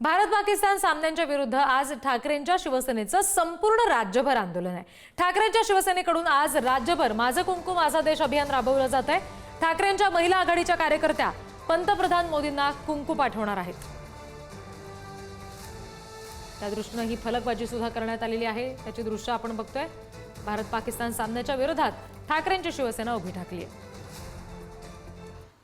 भारत पाकिस्तान सामन्यांच्या विरुद्ध आज ठाकरेंच्या शिवसेनेचं संपूर्ण राज्यभर आंदोलन आहे। ठाकरेंच्या शिवसेनेकडून आज राज्यभर माझं कुंकू माझा देश अभियान राबवलं जात आहे। ठाकरेंच्या महिला आघाडीच्या कार्यकर्त्या पंतप्रधान मोदींना कुंकू पाठवणार आहेत। त्या दृष्टीने ही फलकबाजी सुद्धा करण्यात आलेली आहे। त्याची दृश्य आपण बघतोय। भारत पाकिस्तान सामन्याच्या विरोधात ठाकरेंची शिवसेना उभी ठाकली आहे।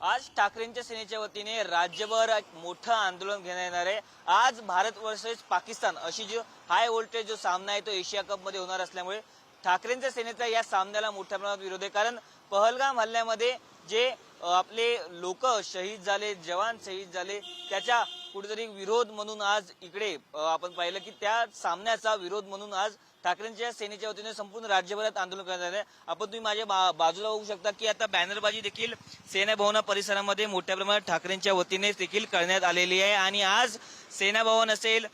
आज ठाकरेंच्या सेनेच्या वतीने राज्यभर एक मोठं आंदोलन घेण्यात येणार आहे। आज भारत वर्सेस पाकिस्तान अशी जो हाय व्होल्टेज जो सामना आहे तो एशिया कप मध्ये होणार असल्यामुळे ठाकरेंच्या सेनेचा या सामन्याला मोठ्या प्रमाणात विरोध आहे। कारण पहलगाम हल्ल्यामध्ये जे आपले लोक शहीद झाले, जवान शहीद झाले, त्याच्या कुठेतरी विरोध म्हणून आज इकडे आपण पाहिलं की त्या सामन्याचा विरोध म्हणून आज ठाकरेंच्या सेनेच्या वतीने संपूर्ण राज्यभरात आंदोलन करण्यात आले। आपण तुम्ही माझ्या बाजूला बघू शकता की आता बॅनरबाजी देखील सेना भवन परिसरामध्ये मोठ्या प्रमाणात ठाकरेंच्या वतीने देखील करण्यात आलेली आहे। आणि आज सेना भवन असेल,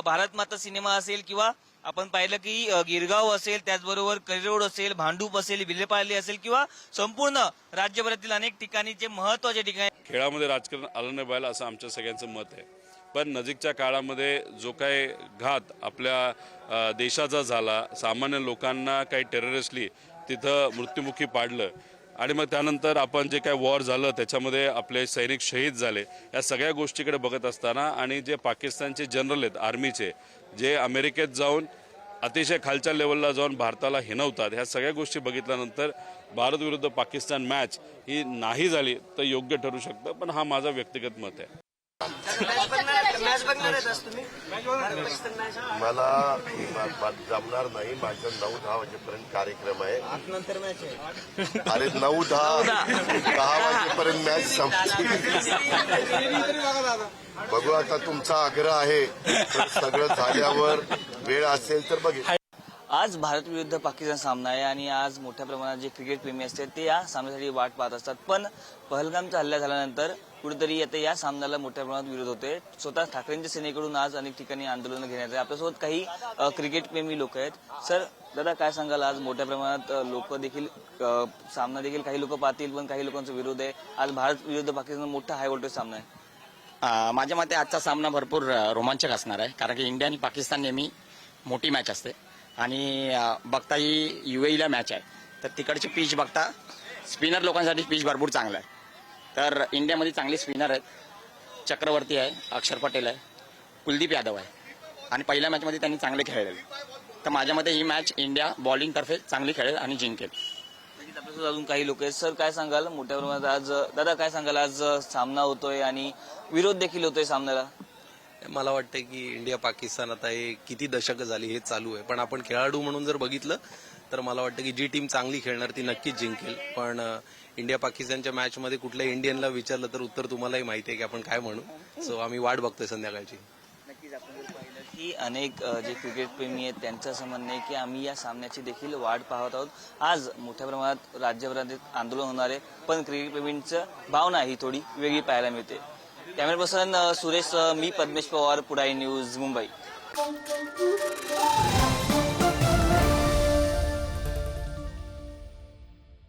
भारत माता सिनेमा असेल किंवा आपण पाहिलं की गिरगाव असेल, त्याचबरोबर करिरोड असेल, भांडूप असेल, विलेपार्ले असेल किंवा संपूर्ण राज्यभरातील अनेक ठिकाणी जे महत्त्वाचे ठिकाणी खेळामध्ये राजकारण आलं नाही पाहिजे असं आमच्या सगळ्यांचं मत आहे। पण नजीकच्या काळामध्ये जो काही घात आपल्या देशाचा झाला, सामान्य लोकांना काही टेररिस्टली तिथं मृत्युमुखी पाडलं आणि मग त्यानंतर आपण जे काही वॉर झालं त्याच्यामध्ये आपले सैनिक शहीद झाले, या सगळ्या गोष्टीकडे बघत असताना आणि जे पाकिस्तानचे जनरल आहेत आर्मीचे, जे अमेरिकेत जाऊन अतिशय खालच्या लेवलला जाऊन भारताला हिणवतात, ह्या सगळ्या गोष्टी बघितल्यानंतर भारत विरुद्ध पाकिस्तान मॅच ही नाही झाली तर योग्य ठरू शकतं। पण हा माझा व्यक्तिगत मत आहे। मला जमणार नाही। माझं 9-10 वाजेपर्यंत कार्यक्रम आहे। अरे 9-10 वाजेपर्यंत मॅच संपली। बघू आता तुमचा आग्रह आहे तर सगळं झाल्यावर वेळ असेल तर बघेल। आज भारत विरुद्ध पाकिस्तान सामना आहे आणि आज मोठ्या प्रमाणात जे क्रिकेट प्रेमी असतात ते या सामन्यासाठी वाट पाहत असतात। पण पहलगामचा हल्ला झाल्यानंतर कुठेतरी आता या सामन्याला मोठ्या प्रमाणात विरोध होते। स्वतः ठाकरेंच्या सेनेकडून आज अनेक ठिकाणी आंदोलन घेण्यात आहे। आपल्यासोबत काही क्रिकेट प्रेमी लोक आहेत। सर दादा, काय सांगाल? आज मोठ्या प्रमाणात लोक देखील सामना देखील काही लोक पाहतील पण काही लोकांचा विरोध आहे। आज भारत विरुद्ध पाकिस्तान मोठा हाय व्होल्टेज सामना आहे। माझ्या मते आजचा सामना भरपूर रोमांचक असणार आहे, कारण की इंडिया आणि पाकिस्तान नेहमी मोठी मॅच असते आणि बघता ही UAEला मॅच आहे तर तिकडची पिच बघता स्पिनर लोकांसाठी पिच भरपूर चांगला आहे। तर इंडियामध्ये चांगले स्पिनर आहेत, चक्रवर्ती आहे, अक्षर पटेल आहे, कुलदीप यादव आहे आणि पहिल्या मॅचमध्ये त्यांनी चांगले खेळले। तर माझ्या मते ही मॅच इंडिया बॉलिंगतर्फे चांगली खेळेल आणि जिंकेल। आपल्यासोबत अजून काही लोक आहेत। सर काय सांगाल मोठ्या प्रमाणात आज दादा काय सांगाल आज सामना होतोय आणि विरोध देखील होतोय सामन्याला? मला वाटतं की इंडिया पाकिस्तान आता हे किती दशकं झाली हे चालू आहे, पण आपण खेळाडू म्हणून जर बघितलं तर मला वाटतं की जी टीम चांगली खेळणार ती नक्कीच जिंकेल। पण इंडिया पाकिस्तानच्या मॅचमध्ये कुठल्या इंडियनला विचारलं तर उत्तर तुम्हालाही माहिती आहे की आपण काय म्हणू। सो आम्ही वाट बघतोय संध्याकाळची। नक्कीच आपण जर पाहिलं की अनेक जे क्रिकेट प्रेमी आहेत त्यांचं असं म्हणणं आहे की आम्ही या सामन्याची देखील वाट पाहत आहोत। आज मोठ्या प्रमाणात राज्यभरात आंदोलन होणार आहे पण क्रिकेट प्रेमींचं भावना ही थोडी वेगळी पाहायला मिळते। कॅमेरा पर्सन सुरेश, मी पद्मेश पवार, पुढाई न्यूज, मुंबई।